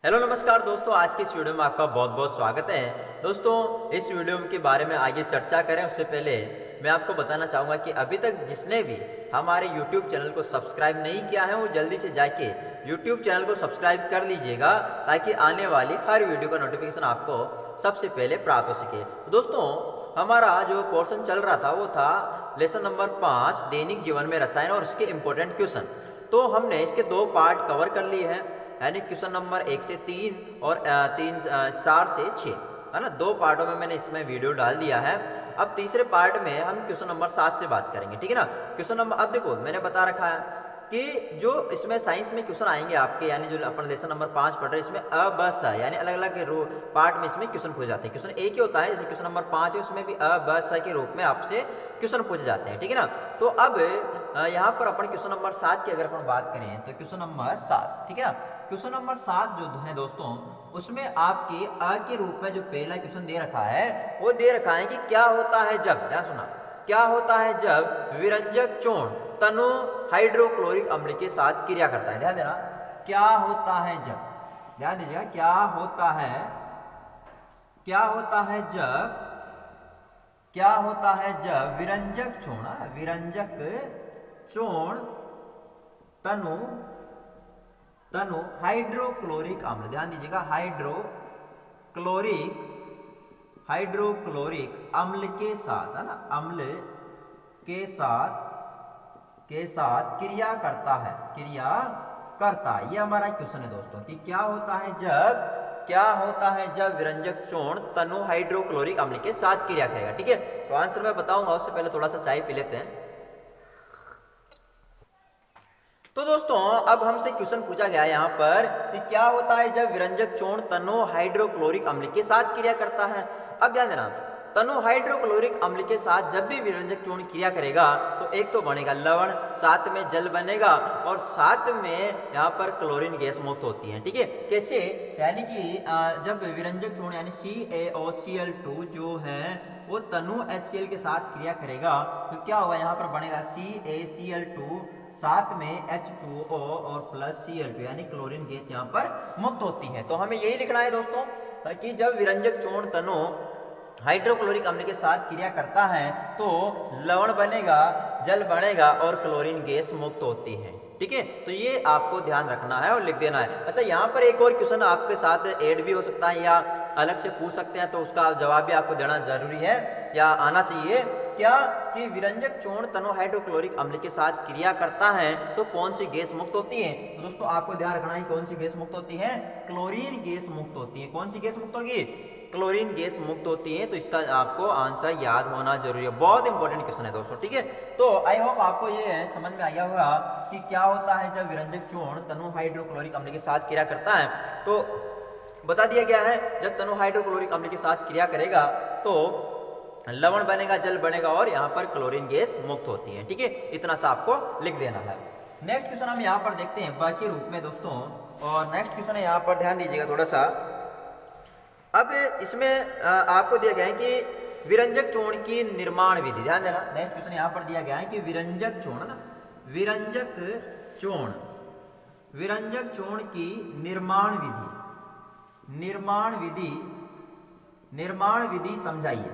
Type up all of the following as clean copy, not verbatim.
Hello नमस्कार दोस्तों, आज की इस वीडियो में आपका बहुत बहुत स्वागत है। दोस्तों, इस वीडियो के बारे में आगे चर्चा करें उससे पहले मैं आपको बताना चाहूँगा कि अभी तक जिसने भी हमारे YouTube चैनल को सब्सक्राइब नहीं किया है वो जल्दी से जाके YouTube चैनल को सब्सक्राइब कर लीजिएगा ताकि आने वाली हर वीडियो का नोटिफिकेशन आपको सबसे पहले प्राप्त हो सके। तो दोस्तों, हमारा जो पोर्शन चल रहा था वो था लेसन नंबर 5 दैनिक जीवन में रसायन और उसके इम्पोर्टेंट क्वेश्चन। तो हमने इसके 2 पार्ट कवर कर लिए हैं, यानी क्वेश्चन नंबर 1 से 3 और 4 से 6, है ना। 2 पार्टों में मैंने इसमें वीडियो डाल दिया है। अब तीसरे पार्ट में हम क्वेश्चन नंबर 7 से बात करेंगे, ठीक है ना। क्वेश्चन नंबर, अब देखो मैंने बता रखा है कि जो इसमें साइंस में क्वेश्चन आएंगे आपके, यानी जो अपन लेसन नंबर 5 पढ़ रहे हैं इसमें अ ब स यानी अलग अलग पार्ट में इसमें क्वेश्चन पूछे जाते हैं। क्वेश्चन एक ही होता है, जैसे क्वेश्चन नंबर 5 है उसमें भी अ ब स के रूप में आपसे क्वेश्चन पूछे जाते हैं, ठीक है ना। तो अब यहाँ पर अपन क्वेश्चन नंबर 7 की अगर अपन बात करें तो क्वेश्चन नंबर 7, ठीक है ना। क्वेश्चन नंबर 7 जो है दोस्तों, उसमें आपके अ के रूप में जो पहला क्वेश्चन दे रखा है वो दे रखा है कि क्या होता है जब, ध्यान सुना, क्या होता है जब विरंजक चूर्ण तनु हाइड्रोक्लोरिक अम्ल के साथ क्रिया करता है। ध्यान देना, क्या होता है जब, ध्यान दीजिएगा, क्या होता है जब विरंजक चूर्ण तनु हाइड्रोक्लोरिक अम्ल, ध्यान दीजिएगा, हाइड्रोक्लोरिक अम्ल के साथ, है ना, अम्ल के साथ क्रिया करता है। ये हमारा क्वेश्चन है दोस्तों कि क्या होता है जब विरंजक चूर्ण तनु हाइड्रोक्लोरिक अम्ल के साथ क्रिया करेगा, ठीक है। तो आंसर मैं बताऊंगा, उससे पहले थोड़ा सा चाय पी लेते हैं। तो दोस्तों, अब हमसे क्वेश्चन पूछा गया यहाँ पर कि क्या होता है जब विरंजक चूर्ण तनु हाइड्रोक्लोरिक अम्ल के साथ क्रिया करता है। अब ध्यान देना, तनु हाइड्रोक्लोरिक अम्ल के साथ जब भी विरंजक चूर्ण क्रिया करेगा तो एक तो बनेगा लवण, साथ में जल बनेगा और साथ में यहाँ पर क्लोरीन गैस मुक्त होती है, ठीक है। कैसे, यानी कि जब विरंजक चूर्ण यानी CaOCl2 जो है वो तनु HCl के साथ क्रिया करेगा तो क्या होगा, यहाँ पर बनेगा CaCl2, साथ में H2O और प्लस Cl2 यानी क्लोरीन गैस यहाँ पर मुक्त होती है। तो हमें यही लिखना है दोस्तों कि जब विरंजक चूर्ण तनु हाइड्रोक्लोरिक अम्ल के साथ क्रिया करता है तो लवण बनेगा, जल बनेगा और क्लोरीन गैस मुक्त होती है, ठीक है। तो ये आपको ध्यान रखना है और लिख देना है। अच्छा, यहाँ पर एक और क्वेश्चन आपके साथ ऐड भी हो सकता है या अलग से पूछ सकते हैं, तो उसका जवाब भी आपको देना जरूरी है या आना चाहिए। क्या कि विरंजक चूर्ण तनु हाइड्रोक्लोरिक अम्ल के साथ क्रिया करता है तो कौन सी गैस मुक्त होती है। तो दोस्तों आपको ध्यान रखना है कौन सी गैस मुक्त होती है, क्लोरीन गैस मुक्त होती है। कौन सी गैस मुक्त होगी, क्लोरीन गैस मुक्त होती है। तो इसका आपको आंसर याद होना जरूरी है, बहुत इंपॉर्टेंट क्वेश्चन है दोस्तों, ठीक है। तो आई होप आपको ये समझ में आया होगा कि क्या होता है जब विरंजक चूर्ण तनु हाइड्रोक्लोरिक अम्ल के साथ क्रिया करता है। तो बता दिया गया है, जब तनु हाइड्रोक्लोरिक अम्ल के साथ क्रिया करेगा तो लवण बनेगा, जल बनेगा और यहाँ पर क्लोरीन गैस मुक्त होती है, ठीक है। इतना सा आपको लिख देना है। नेक्स्ट क्वेश्चन हम यहाँ पर देखते हैं बाकी रूप में दोस्तों, और नेक्स्ट क्वेश्चन है यहाँ पर ध्यान दीजिएगा थोड़ा सा। अब इसमें आपको दिया गया है कि विरंजक चूर्ण की निर्माण विधि, ध्यान देना। नेक्स्ट क्वेश्चन यहाँ पर दिया गया है कि विरंजक चूर्ण ना, विरंजक चूर्ण की निर्माण विधि समझाइए।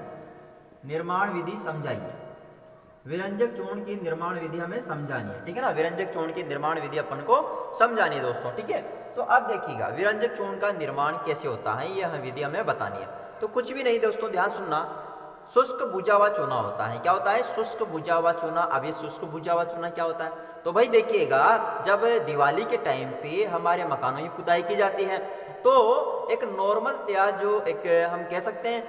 विरंजक चूर्ण की निर्माण विधि हमें समझानी है, ठीक है ना। विरंजक चूर्ण की निर्माण विधि अपन को समझानी है दोस्तों, ठीक है। तो अब देखिएगा विरंजक चूर्ण का निर्माण कैसे होता है, यह विधि हमें बतानी है। तो कुछ भी नहीं दोस्तों, ध्यान सुनना, शुष्क बुझा हुआ चूना होता है। क्या होता है, शुष्क बुझा हुआ चूना। अब ये शुष्क बुझा हुआ चूना क्या होता है, तो भाई देखिएगा, जब दिवाली के टाइम पे हमारे मकानों की खुदाई की जाती है तो एक नॉर्मल तैयार जो एक हम कह सकते हैं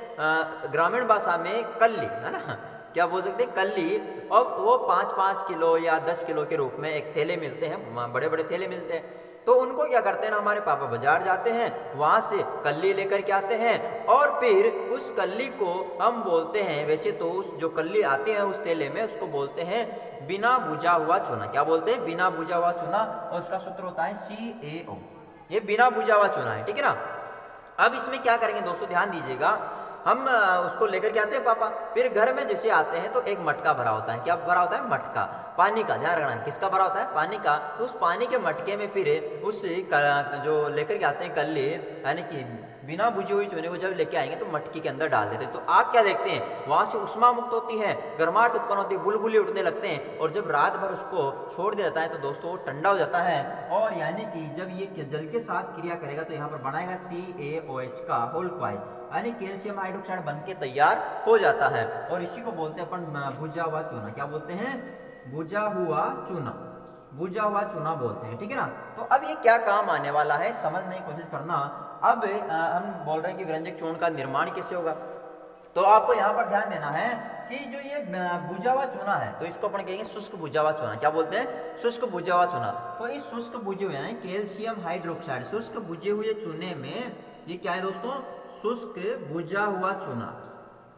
ग्रामीण भाषा में कल्ली, है ना, क्या बोल सकते हैं, कल्ली, और वो 5-5 किलो या 10 किलो के रूप में एक थैले मिलते हैं, बड़े बड़े थैले मिलते हैं। तो उनको क्या करते हैं ना, हमारे पापा बाजार जाते हैं, वहाँ से कल्ली लेकर के आते हैं और फिर उस कल्ली को हम बोलते हैं, वैसे तो उस जो कल्ली आते हैं उस थैले में उसको बोलते हैं बिना बुझा हुआ चूना। क्या बोलते हैं, बिना बुझा हुआ चूना, और उसका सूत्र होता है CaO। ये बिना बुझा हुआ चूना है, ठीक है ना। अब इसमें क्या करेंगे दोस्तों, ध्यान दीजिएगा, हम उसको लेकर के आते हैं पापा, फिर घर में जैसे आते हैं तो एक मटका भरा होता है। क्या भरा होता है, मटका। पानी का, ध्यान रखना किसका भरा होता है, पानी का। तो उस पानी के मटके में फिर जो लेकर के आते हैं कल्ले, यानी कि बिना बुझी हुई चूने को जब लेके आएंगे तो मटकी के अंदर डाल देते हैं। तो आप क्या देखते हैं, वहां से उष्मा मुक्त होती है, गर्माहट उत्पन्न होती है, बुलबुले उठने लगते हैं, और जब रात भर उसको छोड़ दिया जाता है तो दोस्तों वो ठंडा हो जाता है। और यानी कि जब ये जल के साथ क्रिया करेगा तो यहाँ पर बनाएगा CaOH का होल क्वाइल, यानी कैल्शियम हाइड्रोक्साइड बन के तैयार हो जाता है। और इसी को बोलते हैं अपन भुजा हुआ चूना। क्या बोलते हैं, भुजा हुआ चूना, भुजा हुआ चूना बोलते हैं, ठीक है ना। तो अब ये क्या काम आने वाला है समझने की कोशिश करना। अब हम बोल रहे हैं कि विरंजक चूर्ण का निर्माण कैसे होगा। तो आपको यहाँ पर ध्यान देना है कि जो ये भुजा हुआ चूना है तो इसको अपन कहेंगे शुष्क भुजा हुआ चूना। क्या बोलते हैं, शुष्क भुजा हुआ चूना। तो इस शुष्क भुजे हुए यानी कैल्शियम हाइड्रोक्साइड, शुष्क भुजे हुए चूने में ये क्या है दोस्तों, शुष्क भुजा हुआ चूना,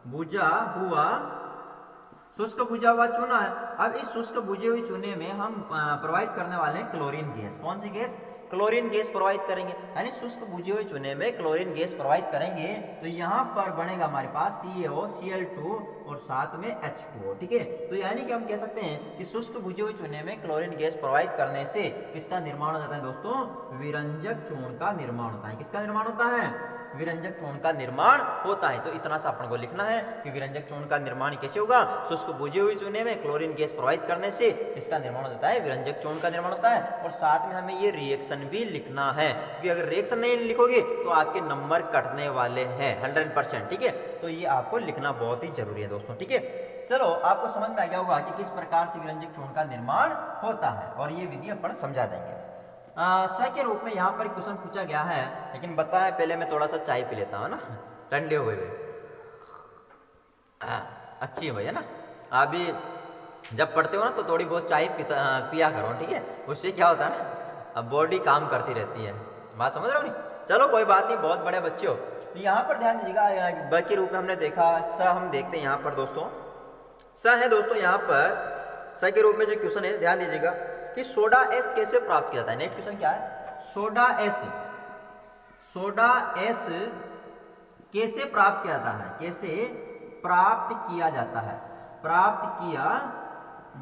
भुजा हुआ शुष्क भुजा हुआ चूना है। अब इस शुष्क भुजे हुए चूने में हम प्रोवाइड करने वाले हैं क्लोरीन गैस। कौन सी गैस, क्लोरीन गैस प्रोवाइड करेंगे, यानी शुष्क भुजे हुए चूने में क्लोरीन गैस प्रोवाइड करेंगे। तो यहाँ पर बनेगा हमारे पास CaO, Cl2 और साथ में H2O, ठीक है। तो यानी कि हम कह सकते हैं कि शुष्क भुजे हुए चूने में क्लोरीन गैस प्रोवाइड करने से किसका निर्माण हो जाता है दोस्तों, विरंजक चूर्ण का निर्माण होता है। किसका निर्माण होता है, विरंजक चूर्ण का निर्माण होता है। तो इतना सा अपन को लिखना है कि विरंजक चूर्ण का निर्माण कैसे होगा, शुष्क भुजे हुए चूने में क्लोरीन गैस प्रोवाइड करने से इसका निर्माण हो जाता है, विरंजक चूर्ण का निर्माण होता है। और साथ में हमें ये रिएक्शन भी लिखना है, क्योंकि अगर रिएक्शन नहीं लिखोगे तो आपके नंबर कटने वाले हैं 100%, ठीक है। तो ये आपको लिखना बहुत ही जरूरी है दोस्तों, ठीक है। चलो आपको समझ में आ गया होगा कि किस प्रकार से विरंजक चूर्ण का निर्माण होता है, और ये विधि अपन समझा देंगे। स के रूप में यहाँ पर क्वेश्चन पूछा गया है, लेकिन बताया पहले मैं थोड़ा सा चाय पी लेता हूँ ना, ठंडे हुए अच्छी है ना। अभी जब पढ़ते हो ना तो थोड़ी बहुत चाय पिया करो, ठीक है। उससे क्या होता है ना, बॉडी काम करती रहती है। बात समझ रहे हो नहीं, चलो कोई बात नहीं, बहुत बड़े बच्चे हो। तो यहाँ पर ध्यान दीजिएगा, ब के रूप में हमने देखा, स हम देखते हैं यहाँ पर दोस्तों, स है दोस्तों यहाँ पर स के रूप में जो क्वेश्चन है, ध्यान दीजिएगा कि सोडा एस कैसे प्राप्त किया जाता है। नेक्स्ट क्वेश्चन क्या है, सोडा एस, सोडा एस कैसे प्राप्त किया जाता है, कैसे प्राप्त किया जाता है, प्राप्त किया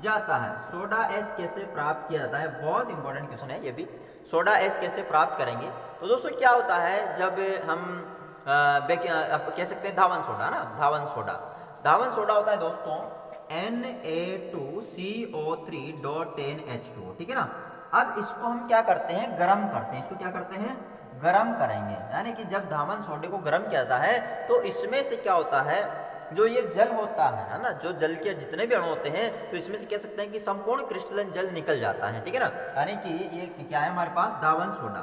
जाता है, सोडा एस कैसे प्राप्त किया जाता है। बहुत इंपॉर्टेंट क्वेश्चन है ये भी, सोडा एस कैसे प्राप्त करेंगे। तो दोस्तों क्या होता है, जब हम कह सकते हैं धावन सोडा ना, धावन सोडा, धावन सोडा होता है दोस्तों Na2CO3.10H2, ठीक है ना। अब इसको हम क्या करते हैं, गर्म करते हैं, इसको क्या करते हैं, गर्म करेंगे। यानी कि जब धावन सोडे को गर्म किया जाता है तो इसमें से क्या होता है, जो ये जल होता है ना, जो जल के जितने भी अणु होते हैं, तो इसमें से कह सकते हैं कि संपूर्ण क्रिस्टलन जल निकल जाता है, ठीक है ना। यानी कि ये क्या है हमारे पास, धावन सोडा,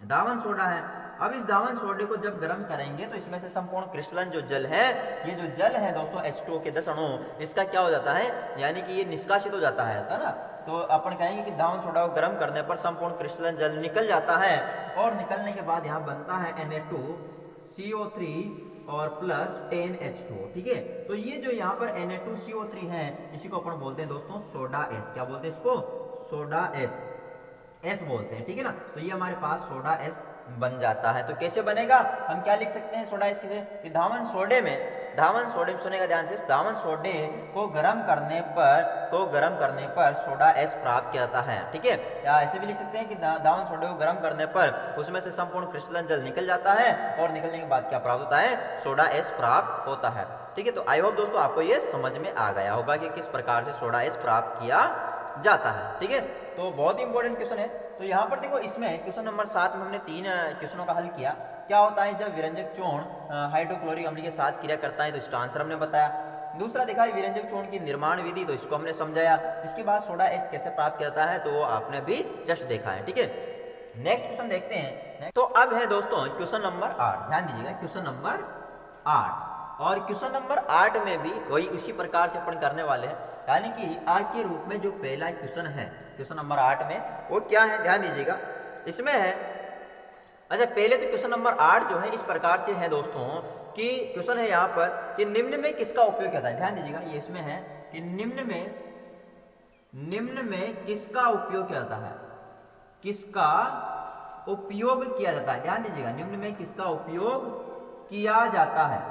धावन सोडा है। अब इस धावन सोडे को जब गर्म करेंगे तो इसमें से संपूर्ण क्रिस्टलन जो जल है, ये जो जल है दोस्तों H2O के 10 अणु, इसका क्या हो जाता है, यानी कि ये निष्कासित हो जाता है ना। तो अपन कहेंगे कि धावन सोडा को गर्म करने पर संपूर्ण क्रिस्टलन जल निकल जाता है, और निकलने के बाद यहाँ बनता है Na2CO3 और प्लस 10H2O, ठीक है। तो ये जो यहाँ पर Na2CO3 है, इसी को अपन बोलते हैं दोस्तों सोडा एस। क्या बोलते हैं इसको, सोडा एस बोलते हैं, ठीक है ना। तो ये हमारे पास सोडा एस बन जाता है। तो कैसे बनेगा, हम क्या लिख सकते हैं सोडा एस किसे, कि धावन सोडे में, धावन सोडे में सुनेगा ध्यान से, धावन सोडे को गर्म करने पर सोडा एस प्राप्त किया जाता है, ठीक है। या ऐसे भी लिख सकते हैं कि धावन सोडे को गर्म करने पर उसमें से संपूर्ण क्रिस्टलन जल निकल जाता है, और निकलने के बाद क्या प्राप्त होता है, सोडा एस प्राप्त होता है, ठीक है। तो आई होप दोस्तों आपको ये समझ में आ गया होगा कि किस प्रकार से सोडा एस प्राप्त किया जाता है, ठीक है। तो बहुत ही इंपॉर्टेंट क्वेश्चन है। तो यहाँ पर देखो, इसमें क्वेश्चन नंबर 7 में हमने 3 क्वेश्चनों का हल किया। क्या होता है जब विरंजक चूर्ण हाइड्रोक्लोरिक अम्ल के साथ क्रिया करता है, तो इसका आंसर हमने बताया। दूसरा देखा है विरंजक चूर्ण की निर्माण विधि, तो इसको हमने समझाया। इसके बाद सोडा एस कैसे प्राप्त किया जाता है, तो वो आपने भी जस्ट देखा है, ठीक है। नेक्स्ट क्वेश्चन देखते हैं। तो अब है दोस्तों क्वेश्चन नंबर 8, ध्यान दीजिएगा क्वेश्चन नंबर 8, और क्वेश्चन नंबर 8 में भी वही उसी प्रकार से अपन करने वाले हैं। यानी कि आज के रूप में जो पहला क्वेश्चन है, क्वेश्चन नंबर 8 में वो क्या है, ध्यान दीजिएगा। इसमें है, अच्छा पहले तो क्वेश्चन नंबर 8 जो है इस प्रकार से है दोस्तों कि क्वेश्चन है यहाँ पर कि निम्न में किसका उपयोग किया जाता है। ध्यान दीजिएगा, ये इसमें है कि निम्न में किसका उपयोग किया जाता है, किसका उपयोग किया जाता है। ध्यान दीजिएगा, निम्न में किसका उपयोग किया जाता है,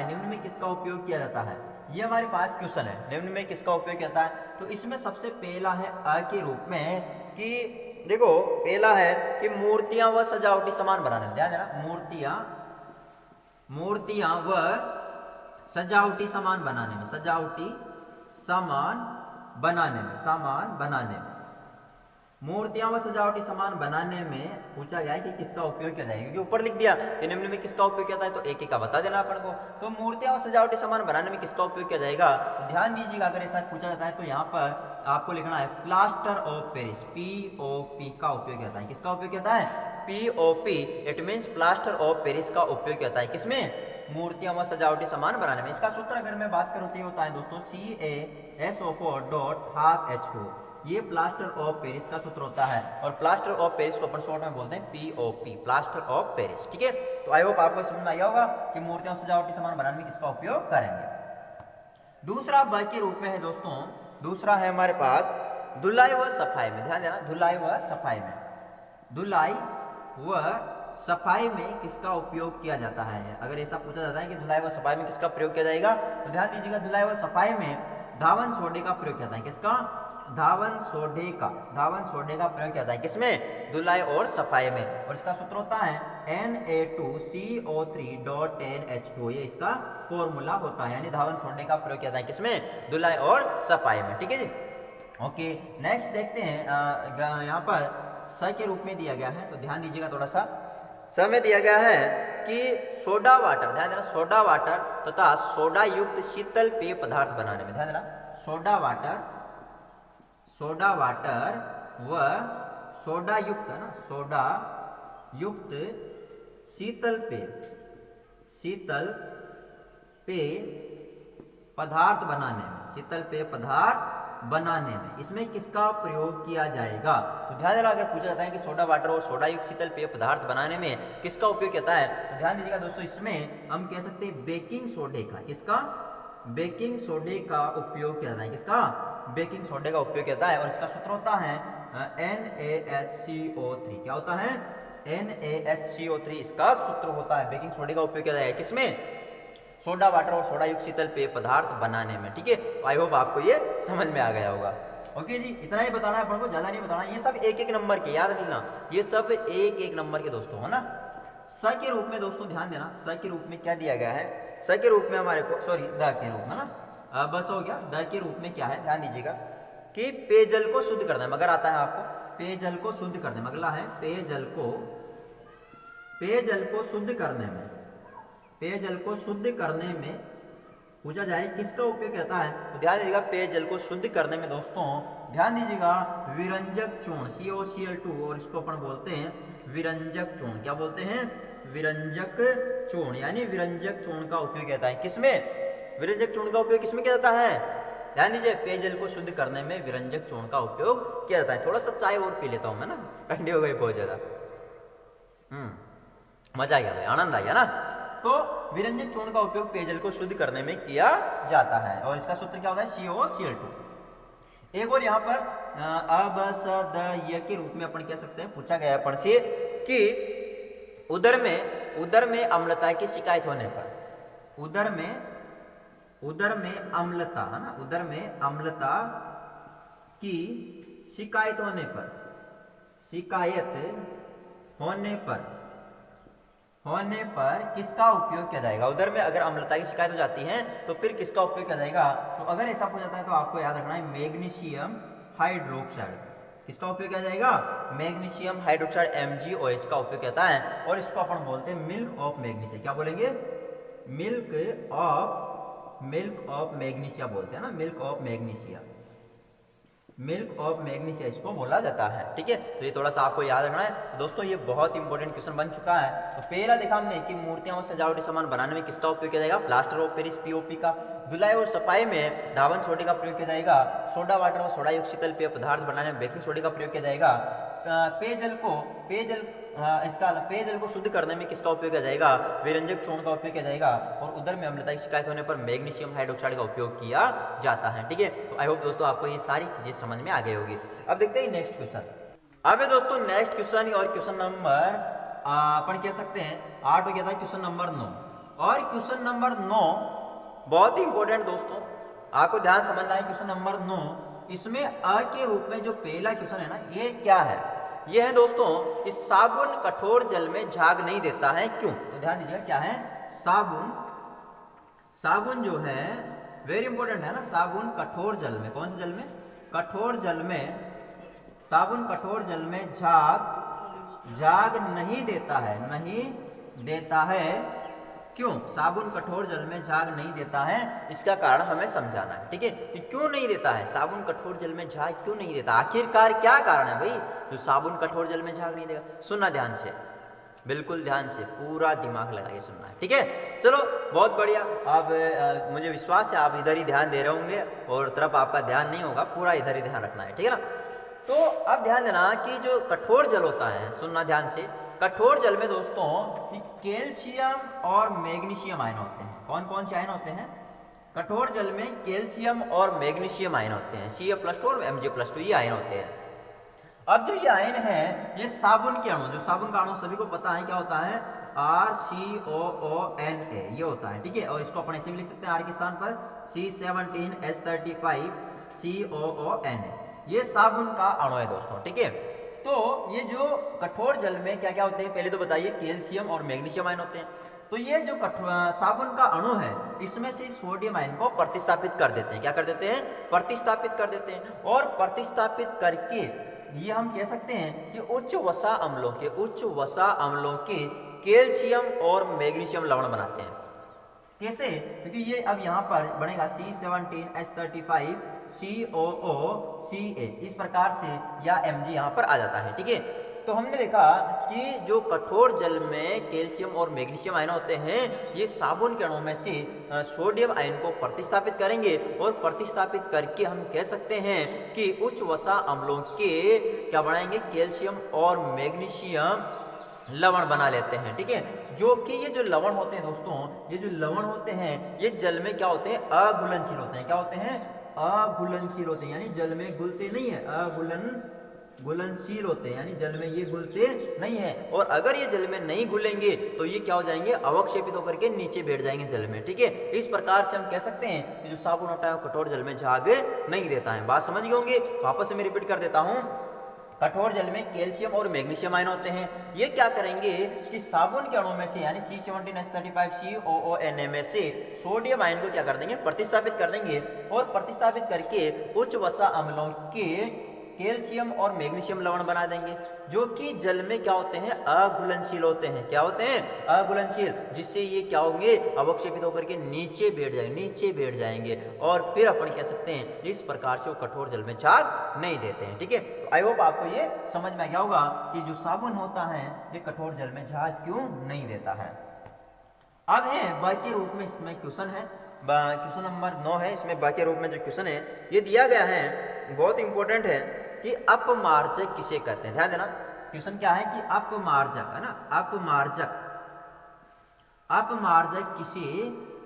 निम्न में किसका उपयोग किया जाता है। ये हमारे पास क्वेश्चन है, निम्न में किसका उपयोग किया जाता है। तो इसमें सबसे पहला है अ के रूप में कि देखो पहला है कि मूर्तियां व सजावटी सामान बनाने में, ध्यान देना, मूर्तियां व सजावटी सामान बनाने में, सजावटी सामान बनाने में, मूर्तियां व सजावटी सामान बनाने में पूछा गया है कि किसका उपयोग किया जाएगा, क्योंकि ऊपर लिख दिया कि निम्न में किसका उपयोग किया जाता है, तो एक एक का बता देना अपन को। तो मूर्तियां व सजावटी सामान बनाने में किसका उपयोग किया जाएगा, तो ध्यान दीजिएगा, अगर ऐसा पूछा जाता है तो यहाँ पर आपको लिखना है प्लास्टर ऑफ पेरिस, POP का उपयोग किया जाता है। किसका उपयोग किया जाता है, POP, it means plaster of Paris का उपयोग किया जाता है। किसमें, मूर्तियां व सजावटी सामान बनाने में। इसका सूत्र अगर मैं बात करूँ तो होता है दोस्तों CaSO4.12H2, ये प्लास्टर ऑफ पेरिस का सूत्र होता है, और प्लास्टर ऑफ पेरिस को अपन शॉर्ट में बोलते हैं POP, प्लास्टर ऑफ पेरिस। ठीक है, तो आई होप आपको समझ में आया होगा कि मूर्तियां सजावटी सामान बनाने में किसका उपयोग करेंगे। दूसरा ब के रूप में है दोस्तों, दूसरा है हमारे पास धुलाई व सफाई में, ध्यान देना, धुलाई व सफाई में, धुलाई व सफाई में किसका उपयोग किया जाता है। अगर ऐसा पूछा जाता है कि धुलाई व सफाई में किसका प्रयोग किया जाएगा, तो ध्यान दीजिएगा, धुलाई व सफाई में धावन सोडे का प्रयोग किया जाता है। किसका, धावन सोडे का प्रयोग किया जाता है। किसमें, धुलाई और सफाई में, और इसका सूत्र होता है Na2CO3.10H2, ये इसका फॉर्मूला होता है, यानी धावन सोडे का प्रयोग किया जाता है। किसमें, धुलाई और सफाई में। ठीक है जी, ओके। नेक्स्ट देखते हैं, यहाँ पर स के रूप में दिया गया है, तो ध्यान दीजिएगा, थोड़ा सा स में दिया गया है कि सोडा वाटर, ध्यान देना, सोडा वाटर तथा सोडा युक्त शीतल पेय पदार्थ बनाने में, ध्यान देना, सोडा वाटर व सोडा युक्त, है ना, सोडा युक्त शीतल पेय पदार्थ बनाने में, इसमें किसका प्रयोग किया जाएगा। तो ध्यान देना, अगर पूछा जाता है कि सोडा वाटर और सोडा युक्त शीतल पेय पदार्थ बनाने में किसका उपयोग किया जाता है, तो ध्यान दीजिएगा दोस्तों, इसमें हम कह सकते हैं बेकिंग सोडे का, किसका, बेकिंग सोडे का उपयोग किया जाता है। किसका, बेकिंग सोडे का उपयोग किया जाता है, और इसका सूत्र होता है NaHCO3, क्या होता है, NaHCO3 इसका सूत्र होता है। बेकिंग सोडे का उपयोग किया जाएगा किसमें, सोडा वाटर और सोडा युक्त शीतल पेय पदार्थ बनाने में। ठीक है, आई होप आपको ये समझ में आ गया होगा। ओके जी, इतना ही बताना है अपन को, ज्यादा नहीं बताना। ये सब एक एक नंबर के, याद रखना, ये सब एक एक नंबर के दोस्तों, है ना। स के रूप में दोस्तों ध्यान देना, स के रूप में क्या दिया गया है, स के रूप में हमारे को, सॉरी, द के रूप में ना, बस हो गया। द के रूप में क्या है, ध्यान दीजिएगा कि पेयजल को शुद्ध करना है, मगर आता है आपको, पेयजल को शुद्ध करने में, अगला है पेयजल को शुद्ध करने में पूछा जाए किसका उपयोग कहता है, तो ध्यान दीजिएगा, पेयजल को शुद्ध करने में दोस्तों ध्यान दीजिएगा, विरंजक चूर्ण COCl2, और इसको अपन बोलते हैं विरंजक चूर्ण, क्या बोलते हैं, विरंजक चूर्ण, यानी विरंजक चूर्ण का उपयोग कहता है। किसमें, विरंजक चूर्ण का उपयोग किसमें किया जाता है, ध्यान दीजिए, पेयजल को शुद्ध करने में विरंजक चूर्ण का उपयोग किया जाता है। थोड़ा सा चाय और पी लेता हूं मैं ना, ठंडी हो गई बहुत ज्यादा, मजा आ गया भाई, आनंद आ गया ना। तो विरंजक चूर्ण का उपयोग पेयजल को शुद्ध करने में किया जाता है, और इसका सूत्र क्या होता है, COCl2। एक और यहाँ पर अब स द य के रूप में अपन कह सकते हैं, पूछा गया अपन से कि उदर में अम्लता की शिकायत होने पर, उदर में अम्लता, है ना, उदर में अम्लता की शिकायत होने पर किसका उपयोग किया जाएगा। उधर में अगर अम्लता की शिकायत हो जाती है तो फिर किसका उपयोग किया जाएगा, तो अगर ऐसा हो जाता है तो आपको याद रखना है मैग्नीशियम हाइड्रोक्साइड, किसका उपयोग किया जाएगा, मैग्नीशियम हाइड्रोक्साइड MgOH का उपयोग किया है, और इसको अपन बोलते हैं मिल्क ऑफ मैग्नीशिया, क्या बोलेंगे, मिल्क ऑफ मैग्नीशिया बोलते हैं ना, मिल्क ऑफ मैग्नीशिया इसको बोला जाता है। ठीक है, तो ये थोड़ा सा आपको याद रखना है दोस्तों, ये बहुत इंपॉर्टेंट क्वेश्चन बन चुका है। तो पहला देखा हमने कि मूर्तियां और सजावटी सामान बनाने में किसका उपयोग किया जाएगा, प्लास्टर ऑफ पेरिस POP का। धुलाई और सफाई में धावन सोडे का प्रयोग किया जाएगा। सोडा वाटर और सोडा युक्त शीतल पेय पदार्थ बनाने में बेकिंग सोडे का प्रयोग किया जाएगा। पेयजल को शुद्ध करने में किसका उपयोग किया जाएगा, विरंजक चूर्ण का उपयोग किया जाएगा। और उधर में अम्लता की शिकायत होने पर मैग्नीशियम हाइड्रोक्साइड का उपयोग किया जाता है। ठीक है, तो आई होप दोस्तों आपको ये सारी चीजें समझ में आ गई होगी। अब देखते हैं नेक्स्ट क्वेश्चन। अब है दोस्तों नेक्स्ट क्वेश्चन, और क्वेश्चन नंबर अपन कह सकते हैं 8 हो गया था, क्वेश्चन नंबर 9। और क्वेश्चन नंबर 9 बहुत ही इंपॉर्टेंट दोस्तों, आपको ध्यान समझना है क्वेश्चन नंबर 9। इसमें अ के रूप में जो पहला क्वेश्चन है ना, ये क्या है? ये है दोस्तों, इस साबुन कठोर जल में झाग नहीं देता है, क्यों? तो ध्यान दीजिएगा क्या है? साबुन जो है वेरी इंपॉर्टेंट है ना, साबुन कठोर जल में, कौन से जल में? कठोर जल में, साबुन कठोर जल में झाग नहीं देता है, नहीं देता है, क्यों? साबुन कठोर जल में झाग नहीं देता है, इसका कारण हमें समझाना है, ठीक है? कि क्यों नहीं देता है साबुन कठोर जल में झाग, क्यों नहीं देता, आखिरकार क्या कारण है भाई जो साबुन कठोर जल में झाग नहीं देगा? सुनना ध्यान से, बिल्कुल ध्यान से, पूरा दिमाग लगा के सुनना है, ठीक है? चलो बहुत बढ़िया। अब मुझे विश्वास है आप इधर ही ध्यान दे रहे होंगे और तरफ आपका ध्यान नहीं होगा, पूरा इधर ही ध्यान रखना है, ठीक है ना? तो अब ध्यान देना कि जो कठोर जल होता है, सुनना ध्यान से, कठोर जल में दोस्तों कि कैल्शियम और मैग्नीशियम आयन होते हैं। कौन कौन से आयन होते हैं? कठोर जल में कैल्शियम और मैग्नीशियम आयन होते हैं, Ca+ और Mg+2 ये आयन होते हैं। अब जो ये आयन है, ये साबुन के अणु, जो साबुन का अणु सभी को पता है क्या होता है? RCOONA ये होता है, ठीक है? और इसको अपन ऐसे भी लिख सकते हैं, R के स्थान पर C17H35 COONA, ये साबुन का अणु है दोस्तों, ठीक है? तो ये जो कठोर जल में क्या क्या होते हैं पहले तो बताइए? कैल्शियम और मैग्नीशियम आयन होते हैं। तो ये जो साबुन का अणु है, इसमें से सोडियम आयन को प्रतिस्थापित कर देते हैं। क्या कर देते हैं? प्रतिस्थापित कर देते हैं। और प्रतिस्थापित करके ये हम कह सकते हैं कि उच्च वसा अम्लों के कैल्शियम और मैग्नीशियम लवण बनाते हैं। कैसे? क्योंकि ये अब यहाँ पर बनेगा C17H35 COOCA, इस प्रकार से, या Mg यहाँ पर आ जाता है, ठीक है? तो हमने देखा कि जो कठोर जल में कैल्शियम और मैग्नीशियम आयन होते हैं, ये साबुन के अणु में से सोडियम आयन को प्रतिस्थापित करेंगे और प्रतिस्थापित करके हम कह सकते हैं कि उच्च वसा अम्लों के क्या बनाएंगे? कैल्शियम और मैग्नीशियम लवण बना लेते हैं, ठीक है? जो कि ये जो लवण होते हैं दोस्तों, ये जो लवण होते हैं ये जल में क्या होते हैं? अघुलनशील होते हैं। क्या होते हैं? अघुलनशील होते हैं, यानी जल में घुलते नहीं है, घुलनशील होते हैं, यानी जल में ये घुलते नहीं है। और अगर ये जल में नहीं घुलेंगे तो ये क्या हो जाएंगे? अवक्षेपित होकर के नीचे बैठ जाएंगे जल में, ठीक है? इस प्रकार से हम कह सकते हैं कि जो साबुन होता है वो कठोर जल में झाग नहीं देता है। बात समझ गए होंगे? वापस से मैं रिपीट कर देता हूँ। कठोर जल में कैल्शियम और मैग्नीशियम आयन होते हैं। ये क्या करेंगे कि साबुन के अणु में से, यानी C17H35 COONA में से सोडियम आयन को क्या कर देंगे? प्रतिस्थापित कर देंगे। और प्रतिस्थापित करके उच्च वसा अम्लों के कैल्शियम और मैग्नीशियम लवण बना देंगे, जो कि जल में क्या होते हैं? अघुलनशील होते हैं। क्या होते हैं? अघुलनशील, जिससे ये क्या होंगे? अवक्षेपित होकर के नीचे बैठ जाएंगे और फिर अपन कह सकते हैं इस प्रकार से वो कठोर जल में झाग नहीं देते हैं, ठीक है? तो आई होप आपको ये समझ में आ गया होगा कि जो साबुन होता है ये कठोर जल में झाग क्यों नहीं देता है। अब है बाकी रूप में, इसमें क्वेश्चन है, क्वेश्चन नंबर 9 है। इसमें बाकी रूप में जो क्वेश्चन है ये दिया गया है, बहुत इंपॉर्टेंट है कि अपमार्जक किसे कहते हैं। ध्यान देना, क्वेश्चन क्या है कि अपमार्जक, है ना? अपमार्जक किसे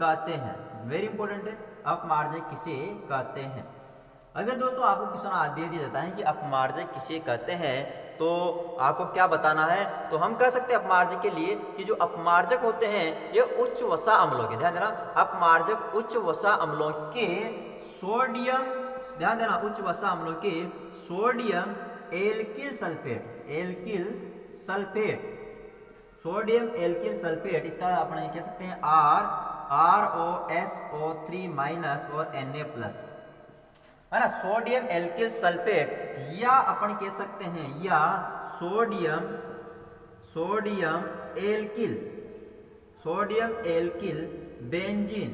कहते हैं? वेरी इंपॉर्टेंट है, अपमार्जक किसे कहते हैं। अगर दोस्तों आपको क्वेश्चन दे दिया जाता है कि अपमार्जक किसे कहते हैं, तो आपको क्या बताना है? तो हम कह सकते हैं अपमार्जक के लिए कि जो अपमार्जक होते हैं ये उच्च वसा अम्लों के, ध्यान देना, अपमार्जक उच्च वसा अम्लों के सोडियम, ध्यान देना, उच्च वसा अम्लों के सोडियम एल्किल सल्फेट, इसका अपन कह सकते हैं ROSO3- और Na+, है ना? सोडियम एल्किल सल्फेट, या अपन कह सकते हैं या सोडियम एल्किल बेंजीन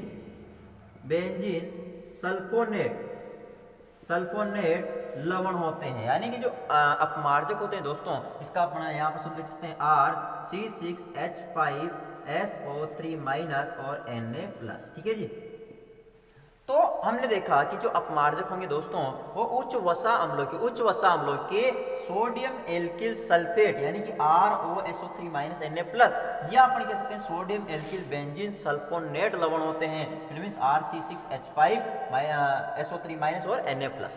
सल्फोनेट लवण होते हैं। यानी कि जो अपमार्जक होते हैं दोस्तों, इसका अपना यहाँ पर शब्द लिख सकते हैं RC6H5SO3- और Na+, ठीक है जी? तो हमने देखा कि जो अपमार्जक होंगे दोस्तों वो उच्च वसा अम्लों के सोडियम एल्किल सल्फेट, यानी कि ROSO3- Na+, या अपन कह सकते हैं सोडियम एल्किल बेंजीन सल्फोनेट लवण होते हैं, मीन्स RC6H5SO3- और Na+,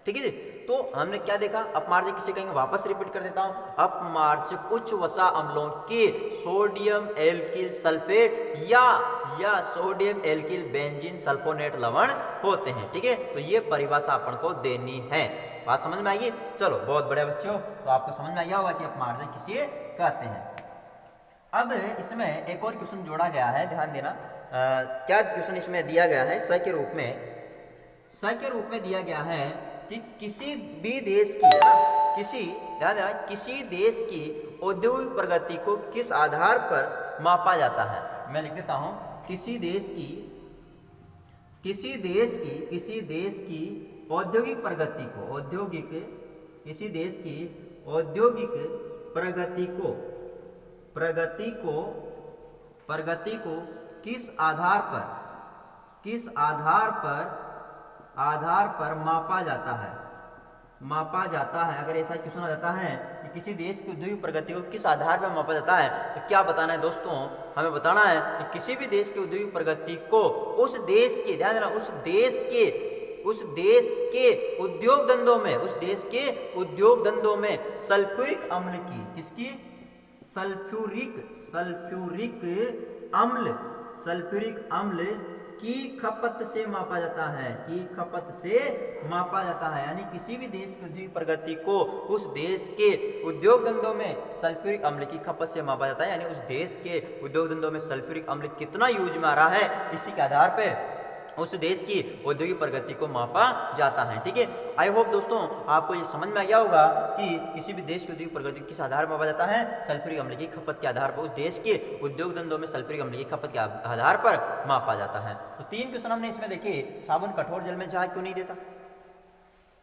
ठीक है जी? तो हमने क्या देखा, अपमार्जक किसे कहेंगे, वापस रिपीट कर देता हूं, अपमार्जक उच्च वसा अम्लों के सोडियम एल्किल सल्फेट या सोडियम एल्किल बेंजीन सल्फोनेट लवण होते हैं। ठीक है, तो ये परिभाषा अपन को देनी है। बात समझ में आइए। चलो बहुत बढ़िया बच्चों, तो आपको समझ में आया होगा कि अपमार्जक किसे कहते हैं। अब इसमें एक और क्वेश्चन जोड़ा गया है, ध्यान देना। क्या क्वेश्चन इसमें दिया गया है, स के रूप में दिया गया है कि किसी भी देश की ध्यान देना, किसी देश की औद्योगिक प्रगति को किस आधार पर मापा जाता है। मैं लिख देता हूं, किसी देश की औद्योगिक प्रगति को किस आधार पर मापा जाता है। अगर ऐसा क्वेश्चन आ जाता है कि किसी देश की औद्योगिक प्रगति को किस आधार पर मापा जाता है, तो क्या बताना है दोस्तों, हमें बताना है कि किसी भी देश की औद्योगिक प्रगति को उस देश के, ध्यान देना, उस देश के उद्योग धंधों में सल्फ्यूरिक अम्ल की, किसकी, सल्फ्यूरिक अम्ल की खपत से मापा जाता है। यानी किसी भी देश की औद्योगिक प्रगति को उस देश के उद्योग धंधों में सल्फ्यूरिक अम्ल की खपत से मापा जाता है। यानी उस देश के उद्योग धंधों में सल्फ्यूरिक अम्ल कितना यूज में आ रहा है, इसी के आधार पर उस देश की औद्योगिक प्रगति को मापा जाता है। ठीक है, आई होप दोस्तों आपको ये समझ में आ गया होगा कि किसी भी देश की औद्योगिक प्रगति किस आधार पर मापा जाता है, सल्फ्यूरिक अम्ल की खपत के आधार पर, उस देश के उद्योग धंधों में सल्फ्यूरिक अम्ल की खपत के आधार पर मापा जाता है। तो 3 क्वेश्चन हमने इसमें देखे, साबुन कठोर जल में जहाज क्यों नहीं देता,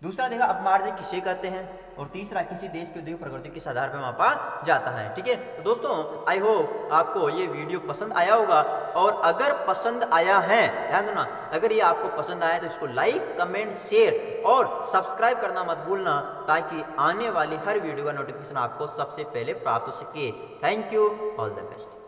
दूसरा देखा अपमार्जक किसे कहते हैं, और तीसरा किसी देश की औद्योगिक प्रगति किस आधार पर मापा जाता है। ठीक है, तो दोस्तों आई होप आपको ये वीडियो पसंद आया होगा, और अगर पसंद आया है, ध्यान देना, अगर ये आपको पसंद आया तो इसको लाइक, कमेंट, शेयर और सब्सक्राइब करना मत भूलना, ताकि आने वाली हर वीडियो का नोटिफिकेशन आपको सबसे पहले प्राप्त हो सके। Thank you, all the best.